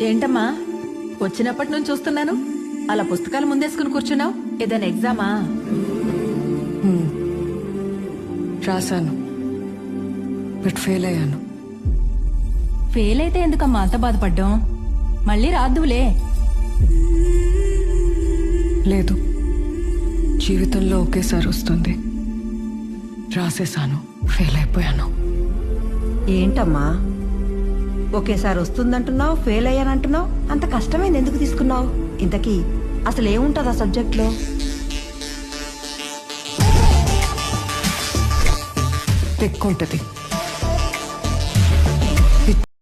ఏంటమ్మా వచ్చినప్పటి నుంచి చూస్తున్నాను అలా పుస్తకాలు ముందేసుకుని కూర్చున్నావు. ఏదైనా ఎగ్జామా? రాశాను, బట్ ఫెయిల్ అయ్యాను. ఫెయిల్ అయితే ఎందుకమ్మా అంత బాధపడ్డాం? మళ్ళీ రాద్దులే. లేదు, జీవితంలో ఒకేసారి వస్తుంది. రాసేశాను, ఫెయిల్ అయిపోయాను. ఏంటమ్మా ఒకేసారి వస్తుందంటున్నావు, ఫెయిల్ అయ్యానంటున్నావు? అంత కష్టమైంది ఎందుకు తీసుకున్నావు? ఇంతకీ అసలు ఏముంటుంది ఆ సబ్జెక్ట్లో? టెక్ ఉంటుంది.